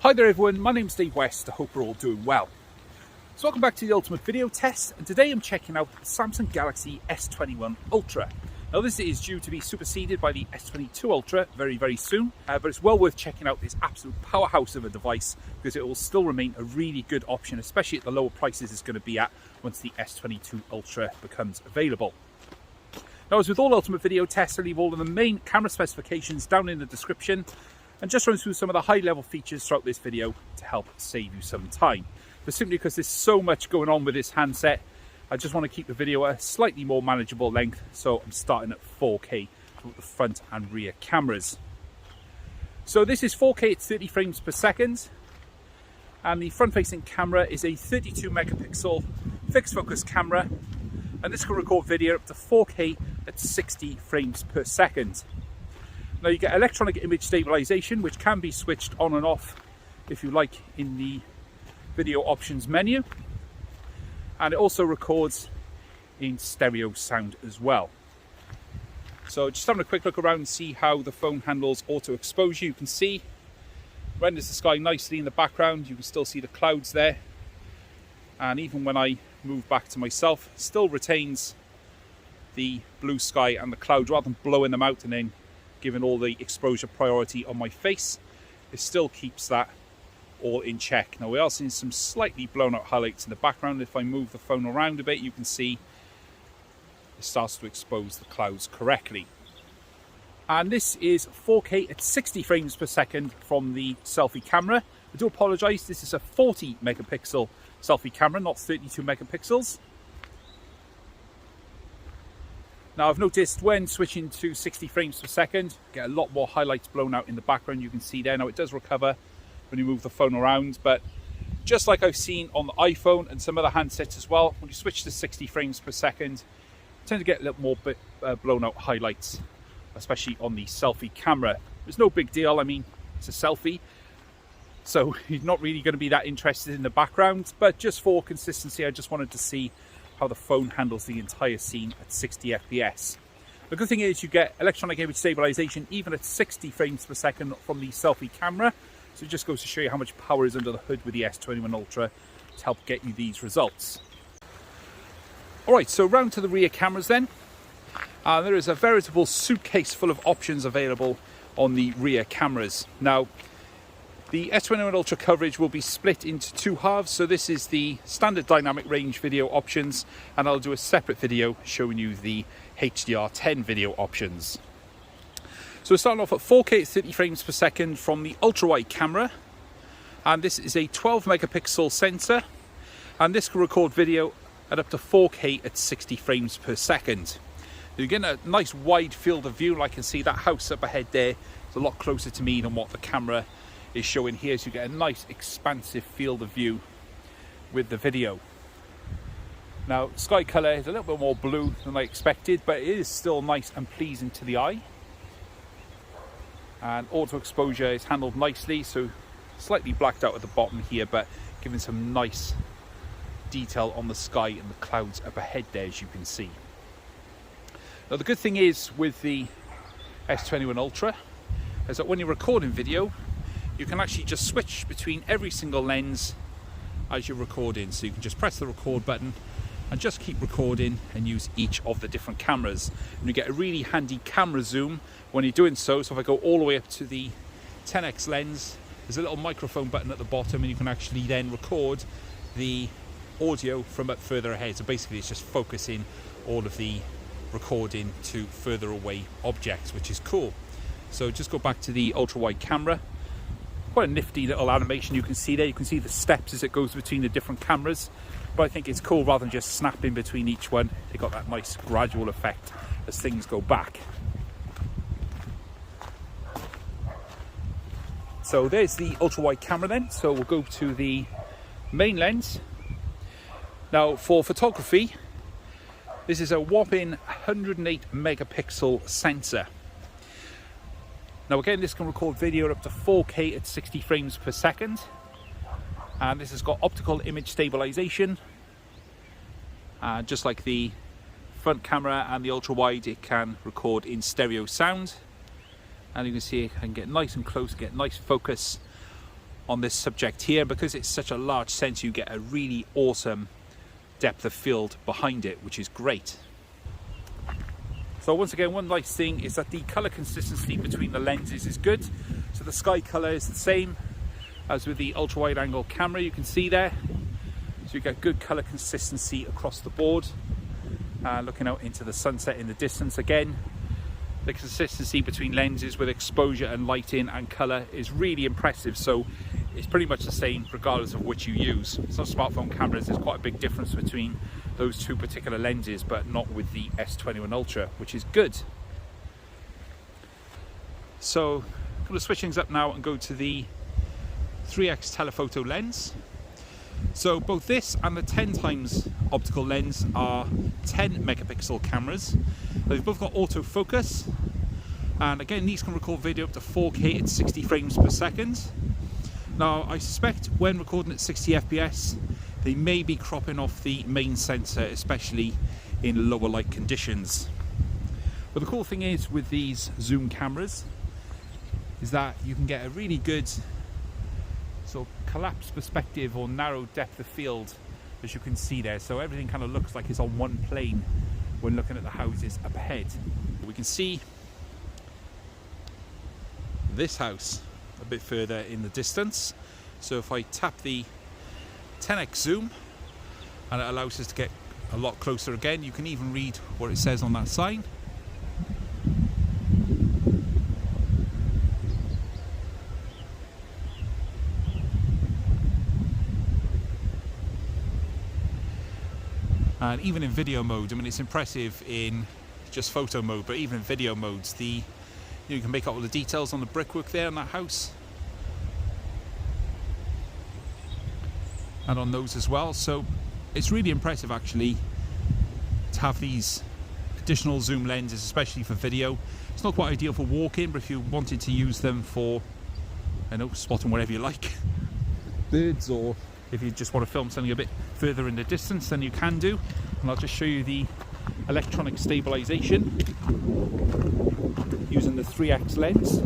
Hi there everyone, my name's Dave West. I hope we're all doing well. So welcome back to the ultimate video test, and today I'm checking out the Samsung Galaxy S21 Ultra. Now this is due to be superseded by the S22 Ultra very soon, but it's well worth checking out this absolute powerhouse of a device because it will still remain a really good option, especially at the lower prices it's going to be at once the S22 Ultra becomes available. Now, as with all ultimate video tests, I'll leave all of the main camera specifications down in the description and just run through some of the high level features throughout this video to help save you some time. But simply because there's so much going on with this handset, I just want to keep the video a slightly more manageable length, so I'm starting at 4K for the front and rear cameras. So this is 4K at 30 frames per second, and the front facing camera is a 32 megapixel fixed focus camera, and this can record video up to 4K at 60 frames per second. Now you get electronic image stabilization, which can be switched on and off if you like in the video options menu, and it also records in stereo sound as well. So just having a quick look around and see how the phone handles auto exposure. You can see renders the sky nicely in the background. You can still see the clouds there, and even when I move back to myself, still retains the blue sky and the clouds rather than blowing them out and then giving all the exposure priority on my face. It still keeps that all in check. Now we are seeing some slightly blown out highlights in the background. If I move the phone around a bit, you can see it starts to expose the clouds correctly. And this is 4K at 60 frames per second from the selfie camera. I do apologise, this is a 40 megapixel selfie camera, not 32 megapixels. Now I've noticed when switching to 60 frames per second, get a lot more highlights blown out in the background. You can see there. Now it does recover when you move the phone around, but just like I've seen on the iPhone and some other handsets as well, when you switch to 60 frames per second, you tend to get a little more blown out highlights, especially on the selfie camera. It's no big deal. I mean, it's a selfie, so you're not really going to be that interested in the background, but just for consistency, I just wanted to see how the phone handles the entire scene at 60 FPS. The good thing is you get electronic image stabilization even at 60 frames per second from the selfie camera, so it just goes to show you how much power is under the hood with the S21 Ultra to help get you these results. Alright, so round to the rear cameras then. There is a veritable suitcase full of options available on the rear cameras. Now, the S21 Ultra coverage will be split into two halves, so this is the standard dynamic range video options, and I'll do a separate video showing you the HDR10 video options. So we're starting off at 4K at 30 frames per second from the ultra-wide camera, and this is a 12 megapixel sensor, and this can record video at up to 4K at 60 frames per second. You're getting a nice wide field of view. I can see that house up ahead there. It's a lot closer to me than what the camera is showing here, so you get a nice expansive field of view with the video. Now sky colour is a little bit more blue than I expected, but it is still nice and pleasing to the eye, and auto exposure is handled nicely, so slightly blacked out at the bottom here, but giving some nice detail on the sky and the clouds up ahead there, as you can see. Now the good thing is with the S21 Ultra is that when you're recording video, you can actually just switch between every single lens as you're recording. So you can just press the record button and just keep recording and use each of the different cameras. And you get a really handy camera zoom when you're doing so. So if I go all the way up to the 10x lens, there's a little microphone button at the bottom, and you can actually then record the audio from up further ahead. So basically it's just focusing all of the recording to further away objects, which is cool. So just go back to the ultra wide camera. Quite a nifty little animation you can see there. You can see the steps as it goes between the different cameras, but I think it's cool rather than just snapping between each one. They got that nice gradual effect as things go back. So there's the ultra wide camera then. So we'll go to the main lens. Now for photography, this is a whopping 108 megapixel sensor. Now again, this can record video up to 4K at 60 frames per second, and this has got optical image stabilization, just like the front camera and the ultra wide. It can record in stereo sound, and you can see I can get nice and close, get nice focus on this subject here. Because it's such a large sensor, you get a really awesome depth of field behind it, which is great. So once again, one nice thing is that the color consistency between the lenses is good. So the sky color is the same as with the ultra wide angle camera, you can see there. So you get good color consistency across the board. Looking out into the sunset in the distance again, the consistency between lenses with exposure and lighting and color is really impressive. So it's pretty much the same regardless of which you use. Some smartphone cameras, there's quite a big difference between those two particular lenses, but not with the S21 Ultra, which is good. So I'm going to switch things up now and go to the 3x telephoto lens. So both this and the 10 times optical lens are 10 megapixel cameras. They've both got autofocus, and again these can record video up to 4K at 60 frames per second. Now I suspect when recording at 60 FPS they may be cropping off the main sensor, especially in lower light conditions. But the cool thing is with these zoom cameras is that you can get a really good sort of collapsed perspective or narrow depth of field, as you can see there. So everything kind of looks like it's on one plane when looking at the houses up ahead. We can see this house a bit further in the distance. So if I tap the 10x zoom, and it allows us to get a lot closer again. You can even read what it says on that sign. And even in video mode, I mean, it's impressive in just photo mode, but even in video modes, you can make out all the details on the brickwork there in that house, and on those as well. So it's really impressive actually to have these additional zoom lenses, especially for video. It's not quite ideal for walking, but if you wanted to use them for, I don't know, spotting whatever you like, birds, or if you just want to film something a bit further in the distance, then you can do. And I'll just show you the electronic stabilization using the 3x lens.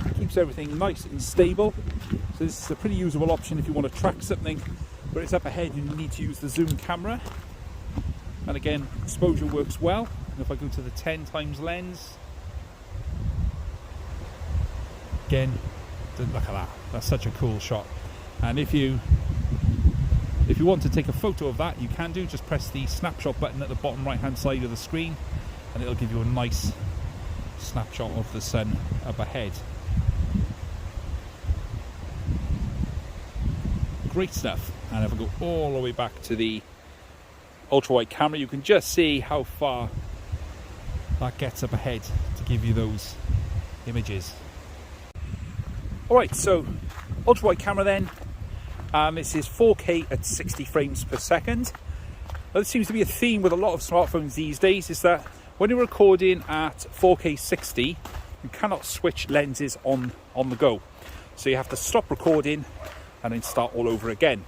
It keeps everything nice and stable. So this is a pretty usable option if you want to track something where it's up ahead and you need to use the zoom camera. And again, exposure works well. And if I go to the 10 times lens, again, look at that. That's such a cool shot. And if you want to take a photo of that, you can do. Just press the snapshot button at the bottom right hand side of the screen and it'll give you a nice snapshot of the sun up ahead. Great stuff. And if I go all the way back to the ultra wide camera, you can just see how far that gets up ahead to give you those images. Alright, so ultra wide camera then. This is 4K at 60 frames per second. Now, this seems to be a theme with a lot of smartphones these days, is that when you're recording at 4K 60, you cannot switch lenses on the go. So you have to stop recording and then start all over again.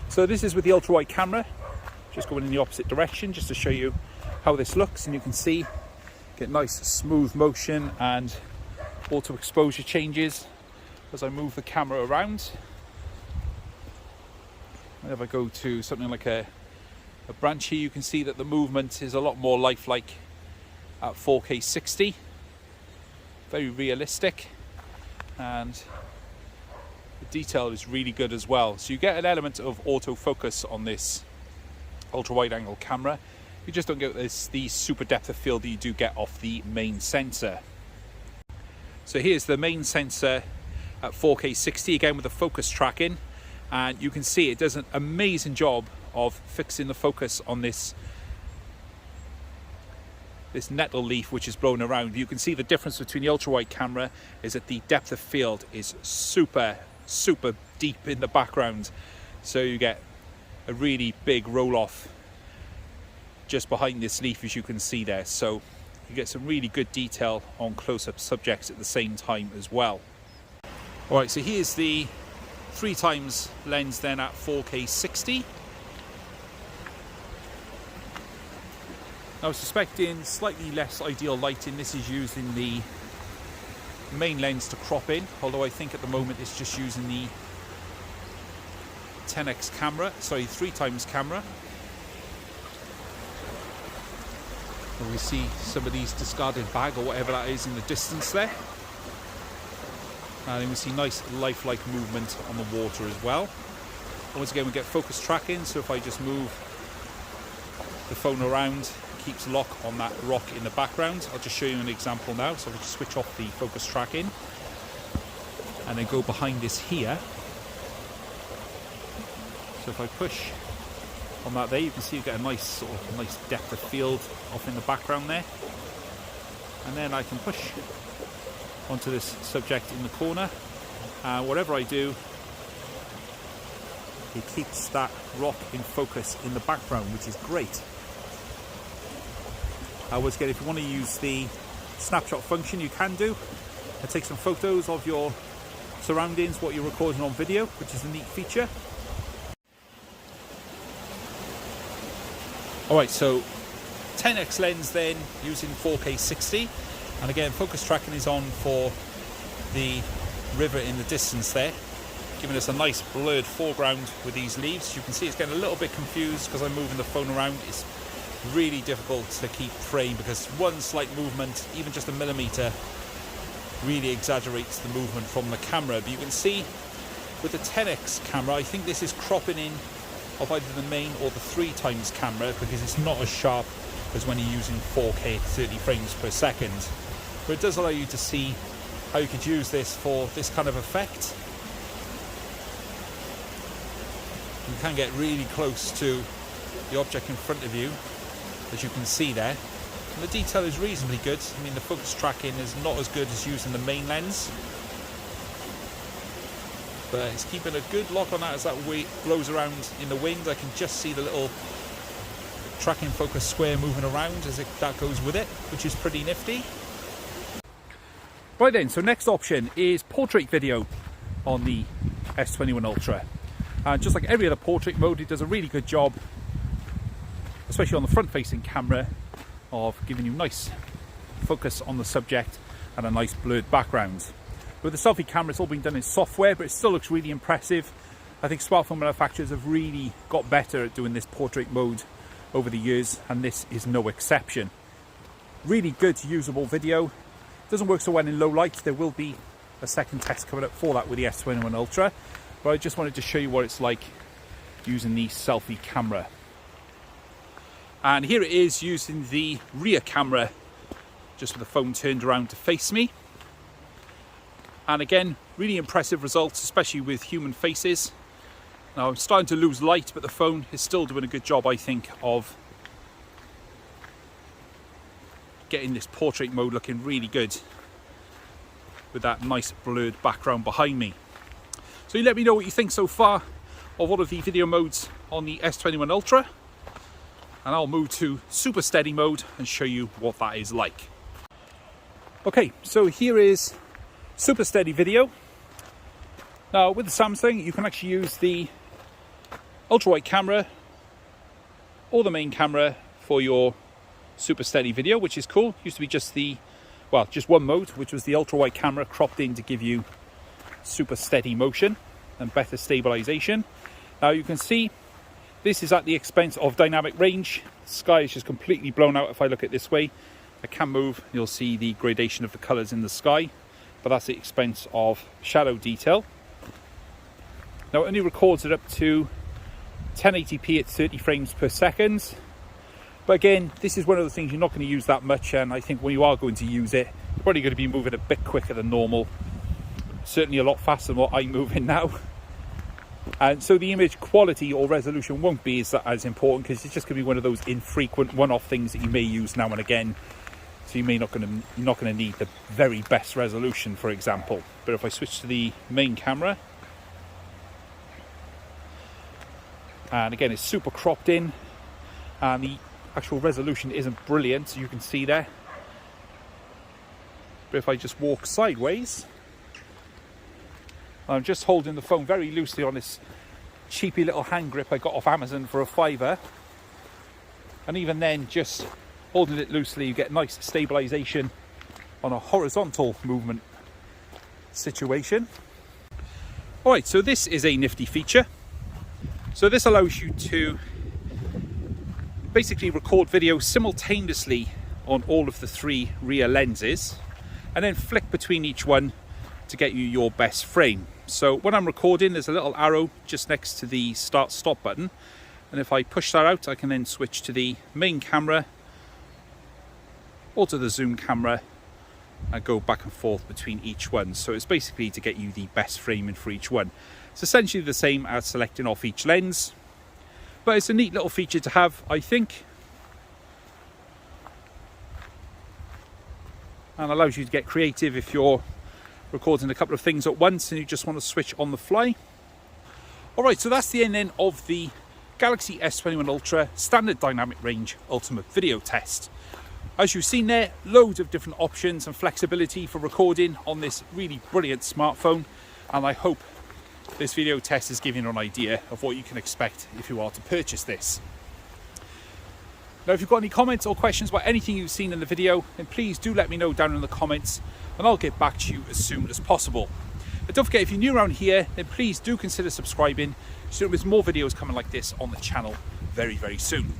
So this is with the ultra wide camera, just going in the opposite direction just to show you how this looks, and you can see get nice smooth motion and auto exposure changes as I move the camera around. And if I go to something like a branch here, you can see that the movement is a lot more lifelike at 4K 60. Very realistic, and the detail is really good as well. So you get an element of autofocus on this ultra wide angle camera. You just don't get the super depth of field that you do get off the main sensor. So here's the main sensor at 4K 60, again with the focus tracking, and you can see it does an amazing job of fixing the focus on this nettle leaf which is blown around. You can see the difference between the ultra wide camera is that the depth of field is super deep in the background, so you get a really big roll off just behind this leaf, as you can see there. So you get some really good detail on close-up subjects at the same time as well. Alright, so here's the 3 times lens then at 4K 60. I was suspecting slightly less ideal lighting. This is using the main lens to crop in, although I think at the moment it's just using the 10x camera, sorry, 3x camera. And we see some of these discarded bag or whatever that is in the distance there. And then we see nice lifelike movement on the water as well. Once again, we get focus tracking, so if I just move the phone around, it keeps lock on that rock in the background. I'll just show you an example now. So if I just switch off the focus tracking and then go behind this here. So if I push on that there, you can see you get a nice sort of nice depth of field off in the background there. And then I can push onto this subject in the corner. Whatever I do, it keeps that rock in focus in the background, which is great. Once again, if you want to use the snapshot function, you can do. And take some photos of your surroundings, what you're recording on video, which is a neat feature. Alright, so 10x lens then using 4K 60, and again focus tracking is on for the river in the distance there, giving us a nice blurred foreground with these leaves. You can see it's getting a little bit confused because I'm moving the phone around. It's really difficult to keep frame because one slight movement, even just a millimeter, really exaggerates the movement from the camera. But you can see with the 10x camera, I think this is cropping in of either the main or the 3x camera because it's not as sharp as when you're using 4K 30 frames per second. But it does allow you to see how you could use this for this kind of effect. You can get really close to the object in front of you, as you can see there. And the detail is reasonably good. I mean, the focus tracking is not as good as using the main lens, but it's keeping a good lock on that as that weight blows around in the wind. I can just see the little tracking focus square moving around as that goes with it, which is pretty nifty. Right then, so next option is portrait video on the S21 Ultra. And just like every other portrait mode, it does a really good job, especially on the front-facing camera, of giving you nice focus on the subject and a nice blurred background. With the selfie camera, it's all been done in software, but it still looks really impressive. I think smartphone manufacturers have really got better at doing this portrait mode over the years, and this is no exception. Really good, usable video. Doesn't work so well in low light. There will be a second test coming up for that with the S21 Ultra, but I just wanted to show you what it's like using the selfie camera. And here it is using the rear camera, just with the phone turned around to face me. And again, really impressive results, especially with human faces. Now I'm starting to lose light, but the phone is still doing a good job, I think, of getting this portrait mode looking really good with that nice blurred background behind me. So you let me know what you think so far of all of the video modes on the S21 Ultra, and I'll move to super steady mode and show you what that is like. Okay, so here is super steady video. Now with the Samsung, you can actually use the ultra wide camera or the main camera for your super steady video, which is cool. Used to be just the, well, just one mode, which was the ultra wide camera cropped in to give you super steady motion and better stabilization. Now you can see this is at the expense of dynamic range. The sky is just completely blown out. If I look at it this way, I can move, you'll see the gradation of the colors in the sky, but that's at the expense of shadow detail. Now it only records it up to 1080p at 30 frames per second. But again, this is one of the things you're not going to use that much, and I think when you are going to use it, you're probably going to be moving a bit quicker than normal. Certainly a lot faster than what I'm moving now. And so the image quality or resolution won't be as important, because it's just going to be one of those infrequent one-off things that you may use now and again. So you're not going to need the very best resolution, for example. But if I switch to the main camera, and again it's super cropped in, and the actual resolution isn't brilliant, so you can see there. But if I just walk sideways, I'm just holding the phone very loosely on this cheapy little hand grip I got off Amazon for £5, and even then, just holding it loosely, you get nice stabilization on a horizontal movement situation. Alright, so this is a nifty feature. So this allows you to basically record video simultaneously on all of the 3 rear lenses and then flick between each one to get you your best frame. So when I'm recording, there's a little arrow just next to the start stop button, and if I push that out, I can then switch to the main camera or to the zoom camera and go back and forth between each one. So it's basically to get you the best framing for each one. It's essentially the same as selecting off each lens, but it's a neat little feature to have, I think, and allows you to get creative if you're recording a couple of things at once and you just want to switch on the fly. Alright, so that's the end then of the Galaxy S21 Ultra standard dynamic range ultimate video test. As you've seen there, loads of different options and flexibility for recording on this really brilliant smartphone, and I hope this video test is giving you an idea of what you can expect if you are to purchase this. Now, if you've got any comments or questions about anything you've seen in the video, then please do let me know down in the comments and I'll get back to you as soon as possible. But don't forget, if you're new around here, then please do consider subscribing so there's more videos coming like this on the channel very, very soon.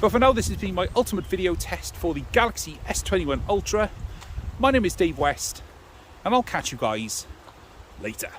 But for now, this has been my ultimate video test for the Galaxy S21 Ultra. My name is Dave West, and I'll catch you guys later.